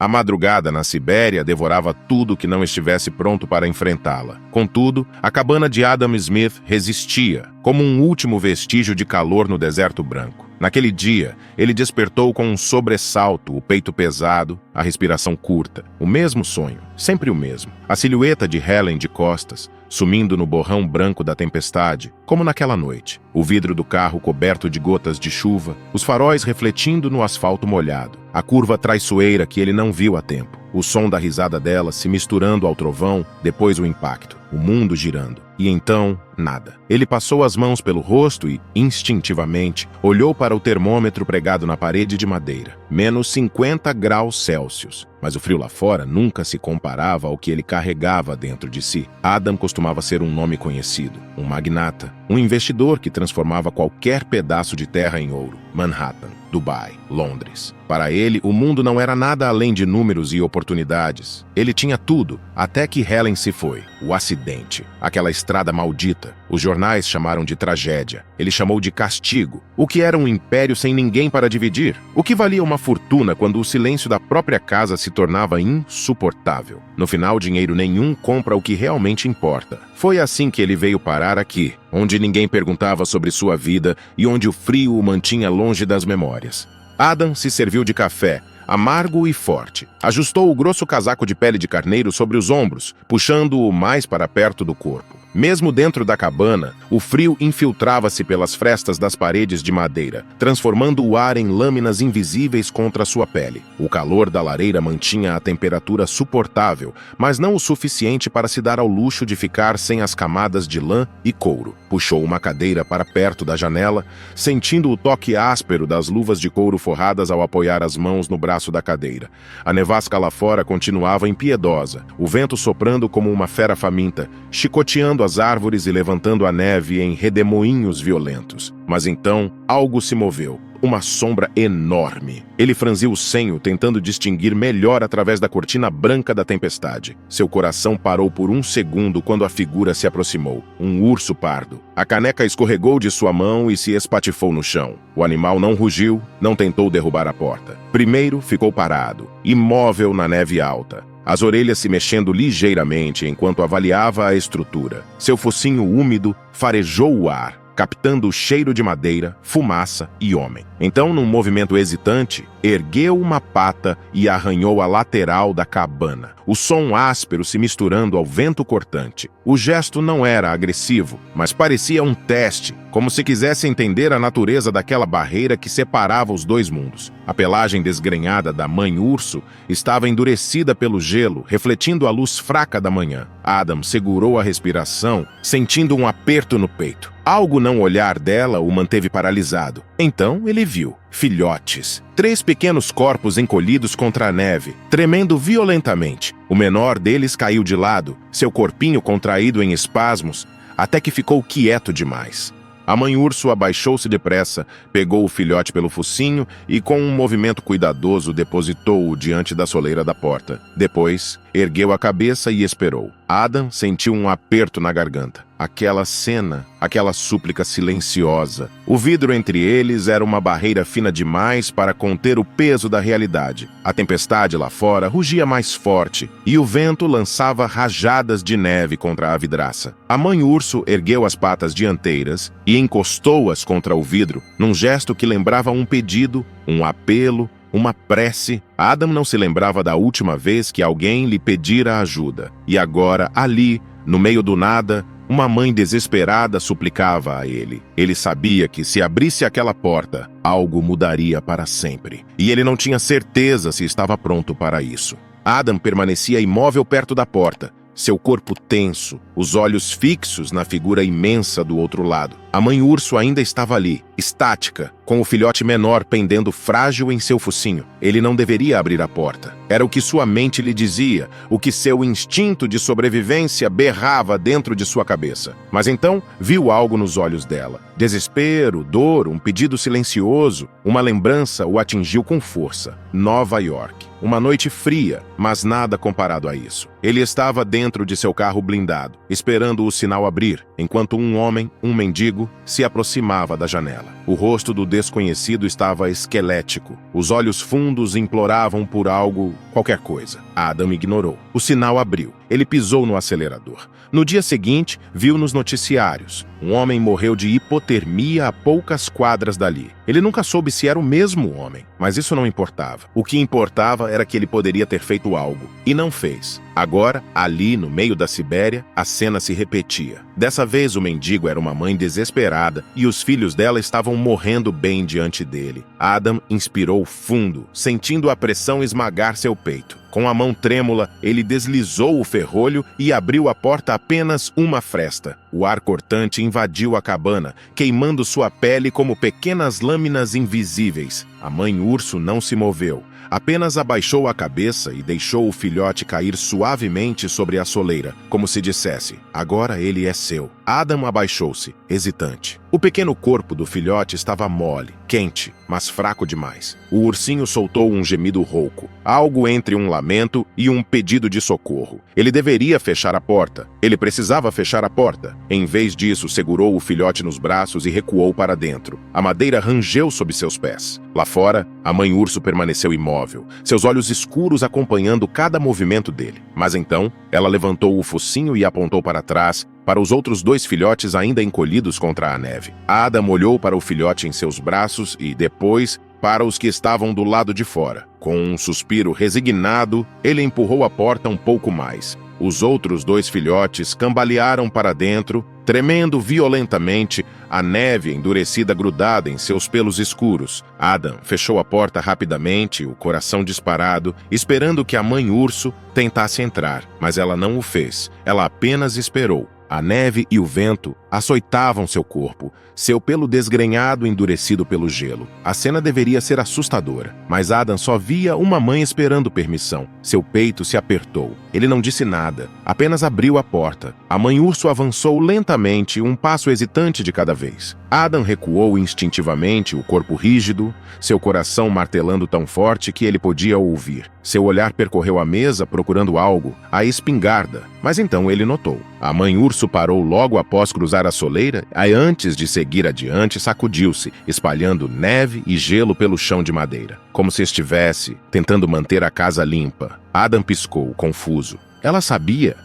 A madrugada na Sibéria devorava tudo que não estivesse pronto para enfrentá-la. Contudo, a cabana de Adam Smith resistia, como um último vestígio de calor no deserto branco. Naquele dia, ele despertou com um sobressalto, o peito pesado, a respiração curta. O mesmo sonho, sempre o mesmo. A silhueta de Helen de costas, sumindo no borrão branco da tempestade, como naquela noite. O vidro do carro coberto de gotas de chuva, os faróis refletindo no asfalto molhado. A curva traiçoeira que ele não viu a tempo. O som da risada dela se misturando ao trovão, depois o impacto. O mundo girando. E então, nada. Ele passou as mãos pelo rosto e, instintivamente, olhou para o termômetro pregado na parede de madeira. Menos 50 graus Celsius. Mas o frio lá fora nunca se comparava ao que ele carregava dentro de si. Adam costumava ser um nome conhecido, um magnata, um investidor que transformava qualquer pedaço de terra em ouro. Manhattan, Dubai, Londres. Para ele, o mundo não era nada além de números e oportunidades. Ele tinha tudo, até que Helen se foi. O acidente, aquela estrada maldita. Os jornais chamaram de tragédia. Ele chamou de castigo. O que era um império sem ninguém para dividir? O que valia uma fortuna quando o silêncio da própria casa se tornava insuportável? No final, dinheiro nenhum compra o que realmente importa. Foi assim que ele veio parar aqui, onde ninguém perguntava sobre sua vida e onde o frio o mantinha longe das memórias. Adam se serviu de café, amargo e forte. Ajustou o grosso casaco de pele de carneiro sobre os ombros, puxando-o mais para perto do corpo. Mesmo dentro da cabana, o frio infiltrava-se pelas frestas das paredes de madeira, transformando o ar em lâminas invisíveis contra sua pele. O calor da lareira mantinha a temperatura suportável, mas não o suficiente para se dar ao luxo de ficar sem as camadas de lã e couro. Puxou uma cadeira para perto da janela, sentindo o toque áspero das luvas de couro forradas ao apoiar as mãos no braço da cadeira. A nevasca lá fora continuava impiedosa, o vento soprando como uma fera faminta, chicoteando as árvores e levantando a neve em redemoinhos violentos. Mas então, algo se moveu. Uma sombra enorme. Ele franziu o senho, tentando distinguir melhor através da cortina branca da tempestade. Seu coração parou por um segundo quando a figura se aproximou. Um urso pardo. A caneca escorregou de sua mão e se espatifou no chão. O animal não rugiu, não tentou derrubar a porta. Primeiro, ficou parado, imóvel na neve alta. As orelhas se mexendo ligeiramente enquanto avaliava a estrutura. Seu focinho úmido farejou o ar, captando o cheiro de madeira, fumaça e homem. Então, num movimento hesitante, ergueu uma pata e arranhou a lateral da cabana, o som áspero se misturando ao vento cortante. O gesto não era agressivo, mas parecia um teste, como se quisesse entender a natureza daquela barreira que separava os dois mundos. A pelagem desgrenhada da mãe urso estava endurecida pelo gelo, refletindo a luz fraca da manhã. Adam segurou a respiração, sentindo um aperto no peito. Algo no olhar dela o manteve paralisado. Então ele viu filhotes. 3 pequenos corpos encolhidos contra a neve, tremendo violentamente. O menor deles caiu de lado, seu corpinho contraído em espasmos, até que ficou quieto demais. A mãe urso abaixou-se depressa, pegou o filhote pelo focinho e, com um movimento cuidadoso, depositou-o diante da soleira da porta. Depois, ergueu a cabeça e esperou. Adam sentiu um aperto na garganta. Aquela cena, aquela súplica silenciosa. O vidro entre eles era uma barreira fina demais para conter o peso da realidade. A tempestade lá fora rugia mais forte e o vento lançava rajadas de neve contra a vidraça. A mãe urso ergueu as patas dianteiras e encostou-as contra o vidro, num gesto que lembrava um pedido, um apelo, uma prece. Adam não se lembrava da última vez que alguém lhe pedira ajuda. E agora, ali, no meio do nada, uma mãe desesperada suplicava a ele. Ele sabia que se abrisse aquela porta, algo mudaria para sempre. E ele não tinha certeza se estava pronto para isso. Adam permanecia imóvel perto da porta, seu corpo tenso, os olhos fixos na figura imensa do outro lado. A mãe urso ainda estava ali, estática, com o filhote menor pendendo frágil em seu focinho. Ele não deveria abrir a porta. Era o que sua mente lhe dizia, o que seu instinto de sobrevivência berrava dentro de sua cabeça. Mas então, viu algo nos olhos dela. Desespero, dor, um pedido silencioso. Uma lembrança o atingiu com força. Nova York. Uma noite fria, mas nada comparado a isso. Ele estava dentro de seu carro blindado, esperando o sinal abrir, enquanto um homem, um mendigo, se aproximava da janela. O rosto do desconhecido estava esquelético. Os olhos fundos imploravam por algo, qualquer coisa. Adam ignorou. O sinal abriu. Ele pisou no acelerador. No dia seguinte, viu nos noticiários. Um homem morreu de hipotermia a poucas quadras dali. Ele nunca soube se era o mesmo homem, mas isso não importava. O que importava era que ele poderia ter feito algo, e não fez. Agora, ali no meio da Sibéria, a cena se repetia. Dessa vez o mendigo era uma mãe desesperada e os filhos dela estavam morrendo bem diante dele. Adam inspirou fundo, sentindo a pressão esmagar seu peito. Com a mão trêmula, ele deslizou o ferrolho e abriu a porta apenas uma fresta. O ar cortante invadiu a cabana, queimando sua pele como pequenas lâminas invisíveis. A mãe urso não se moveu. Apenas abaixou a cabeça e deixou o filhote cair suavemente sobre a soleira, como se dissesse, agora ele é seu. Adam abaixou-se, hesitante. O pequeno corpo do filhote estava mole, quente, mas fraco demais. O ursinho soltou um gemido rouco, algo entre um lamento e um pedido de socorro. Ele deveria fechar a porta. Ele precisava fechar a porta. Em vez disso, segurou o filhote nos braços e recuou para dentro. A madeira rangeu sob seus pés. Lá fora, a mãe urso permaneceu imóvel, seus olhos escuros acompanhando cada movimento dele. Mas então, ela levantou o focinho e apontou para trás, para os outros dois filhotes ainda encolhidos contra a neve. Adam olhou para o filhote em seus braços e, depois, para os que estavam do lado de fora. Com um suspiro resignado, ele empurrou a porta um pouco mais. Os outros dois filhotes cambalearam para dentro, tremendo violentamente, a neve endurecida grudada em seus pelos escuros. Adam fechou a porta rapidamente, o coração disparado, esperando que a mãe urso tentasse entrar, mas ela não o fez. Ela apenas esperou. A neve e o vento açoitavam seu corpo, seu pelo desgrenhado endurecido pelo gelo. A cena deveria ser assustadora, mas Adam só via uma mãe esperando permissão. Seu peito se apertou. Ele não disse nada, apenas abriu a porta. A mãe urso avançou lentamente, um passo hesitante de cada vez. Adam recuou instintivamente, o corpo rígido, seu coração martelando tão forte que ele podia ouvir. Seu olhar percorreu a mesa procurando algo, a espingarda, mas então ele notou. A mãe urso parou logo após cruzar a soleira e, antes de seguir adiante, sacudiu-se, espalhando neve e gelo pelo chão de madeira, como se estivesse tentando manter a casa limpa. Adam piscou, confuso. Ela sabia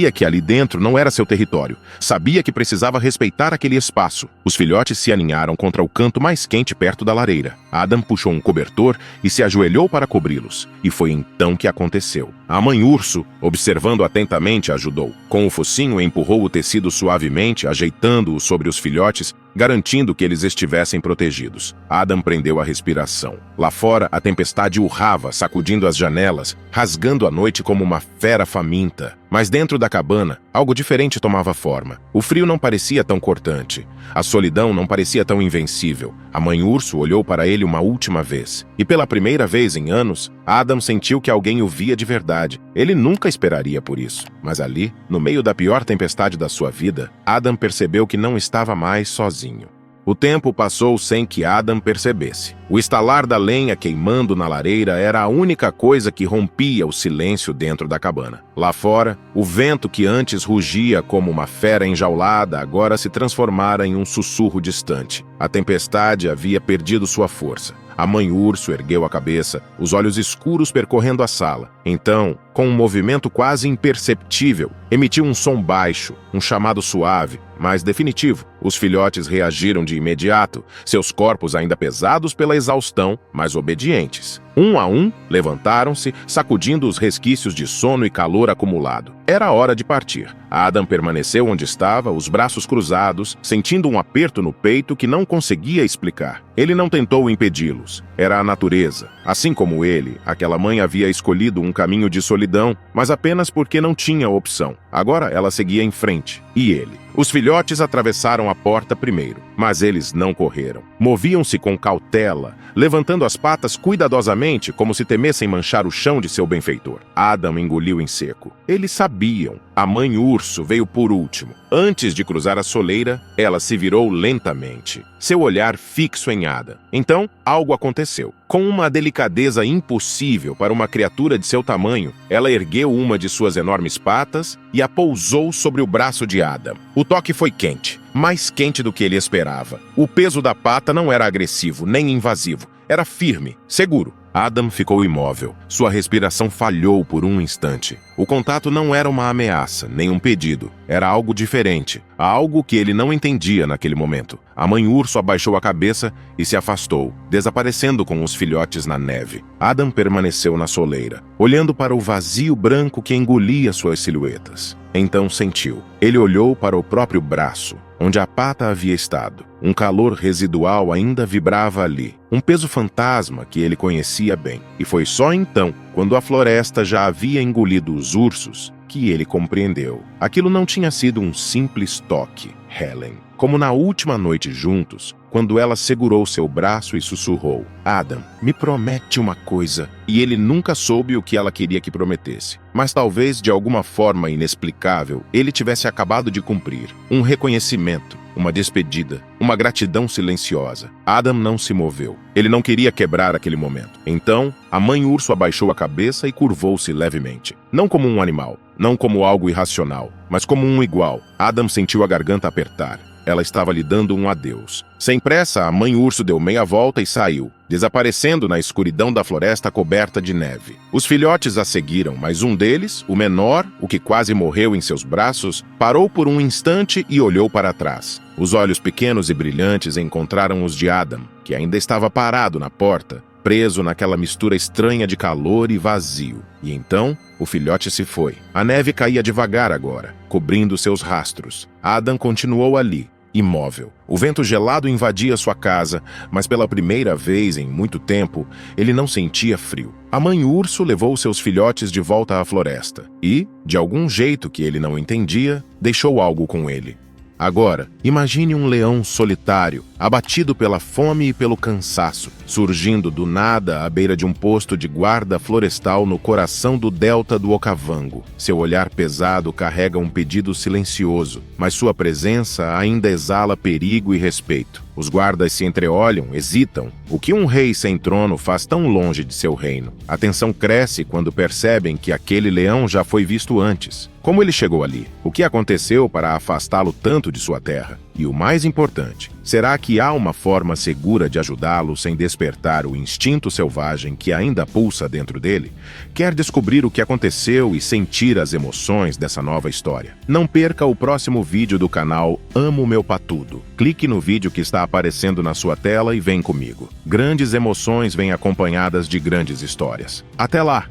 que ali dentro não era seu território. Sabia que precisava respeitar aquele espaço. Os filhotes se aninharam contra o canto mais quente perto da lareira. Adam puxou um cobertor e se ajoelhou para cobri-los. E foi então que aconteceu. A mãe urso, observando atentamente, ajudou. Com o focinho, empurrou o tecido suavemente, ajeitando-o sobre os filhotes, garantindo que eles estivessem protegidos. Adam prendeu a respiração. Lá fora, a tempestade urrava, sacudindo as janelas, rasgando a noite como uma fera faminta. Mas dentro da cabana, algo diferente tomava forma. O frio não parecia tão cortante. A solidão não parecia tão invencível. A mãe urso olhou para ele uma última vez. E pela primeira vez em anos, Adam sentiu que alguém o via de verdade. Ele nunca esperaria por isso. Mas ali, no meio da pior tempestade da sua vida, Adam percebeu que não estava mais sozinho. O tempo passou sem que Adam percebesse. O estalar da lenha queimando na lareira era a única coisa que rompia o silêncio dentro da cabana. Lá fora, o vento que antes rugia como uma fera enjaulada agora se transformara em um sussurro distante. A tempestade havia perdido sua força. A mãe urso ergueu a cabeça, os olhos escuros percorrendo a sala. Então, com um movimento quase imperceptível, emitiu um som baixo, um chamado suave, mas definitivo. Os filhotes reagiram de imediato, seus corpos ainda pesados pela exaustão, mas obedientes. Um a um, levantaram-se, sacudindo os resquícios de sono e calor acumulado. Era hora de partir. Adam permaneceu onde estava, os braços cruzados, sentindo um aperto no peito que não conseguia explicar. Ele não tentou impedi-los. Era a natureza. Assim como ele, aquela mãe havia escolhido um caminho de solidão, mas apenas porque não tinha opção. Agora ela seguia em frente. E ele? Os filhotes atravessaram a porta primeiro, mas eles não correram. Moviam-se com cautela, levantando as patas cuidadosamente, como se temessem manchar o chão de seu benfeitor. Adam engoliu em seco. Eles sabiam. A mãe urso veio por último. Antes de cruzar a soleira, ela se virou lentamente, seu olhar fixo em Adam. Então, algo aconteceu. Com uma delicadeza impossível para uma criatura de seu tamanho, ela ergueu uma de suas enormes patas e a pousou sobre o braço de Adam. O toque foi quente, mais quente do que ele esperava. O peso da pata não era agressivo nem invasivo, era firme, seguro. Adam ficou imóvel. Sua respiração falhou por um instante. O contato não era uma ameaça, nem um pedido. Era algo diferente, algo que ele não entendia naquele momento. A mãe urso abaixou a cabeça e se afastou, desaparecendo com os filhotes na neve. Adam permaneceu na soleira, olhando para o vazio branco que engolia suas silhuetas. Então sentiu. Ele olhou para o próprio braço, onde a pata havia estado. Um calor residual ainda vibrava ali, um peso fantasma que ele conhecia bem. E foi só então, quando a floresta já havia engolido os ursos, que ele compreendeu. Aquilo não tinha sido um simples toque, Helen. Como na última noite juntos, quando ela segurou seu braço e sussurrou: Adam, me promete uma coisa. E ele nunca soube o que ela queria que prometesse. Mas talvez, de alguma forma inexplicável, ele tivesse acabado de cumprir. Um reconhecimento, uma despedida, uma gratidão silenciosa. Adam não se moveu. Ele não queria quebrar aquele momento. Então, a mãe urso abaixou a cabeça e curvou-se levemente. Não como um animal, não como algo irracional, mas como um igual. Adam sentiu a garganta apertar. Ela estava lhe dando um adeus. Sem pressa, a mãe urso deu meia volta e saiu, desaparecendo na escuridão da floresta coberta de neve. Os filhotes a seguiram, mas um deles, o menor, o que quase morreu em seus braços, parou por um instante e olhou para trás. Os olhos pequenos e brilhantes encontraram os de Adam, que ainda estava parado na porta, preso naquela mistura estranha de calor e vazio. E então, o filhote se foi. A neve caía devagar agora, cobrindo seus rastros. Adam continuou ali, imóvel. O vento gelado invadia sua casa, mas pela primeira vez em muito tempo, ele não sentia frio. A mãe urso levou seus filhotes de volta à floresta e, de algum jeito que ele não entendia, deixou algo com ele. Agora, imagine um leão solitário, abatido pela fome e pelo cansaço, surgindo do nada à beira de um posto de guarda florestal no coração do delta do Okavango. Seu olhar pesado carrega um pedido silencioso, mas sua presença ainda exala perigo e respeito. Os guardas se entreolham, hesitam. O que um rei sem trono faz tão longe de seu reino? A tensão cresce quando percebem que aquele leão já foi visto antes. Como ele chegou ali? O que aconteceu para afastá-lo tanto de sua terra? E o mais importante, será que há uma forma segura de ajudá-lo sem despertar o instinto selvagem que ainda pulsa dentro dele? Quer descobrir o que aconteceu e sentir as emoções dessa nova história? Não perca o próximo vídeo do canal Amo Meu Patudo. Clique no vídeo que está aparecendo na sua tela e vem comigo. Grandes emoções vêm acompanhadas de grandes histórias. Até lá!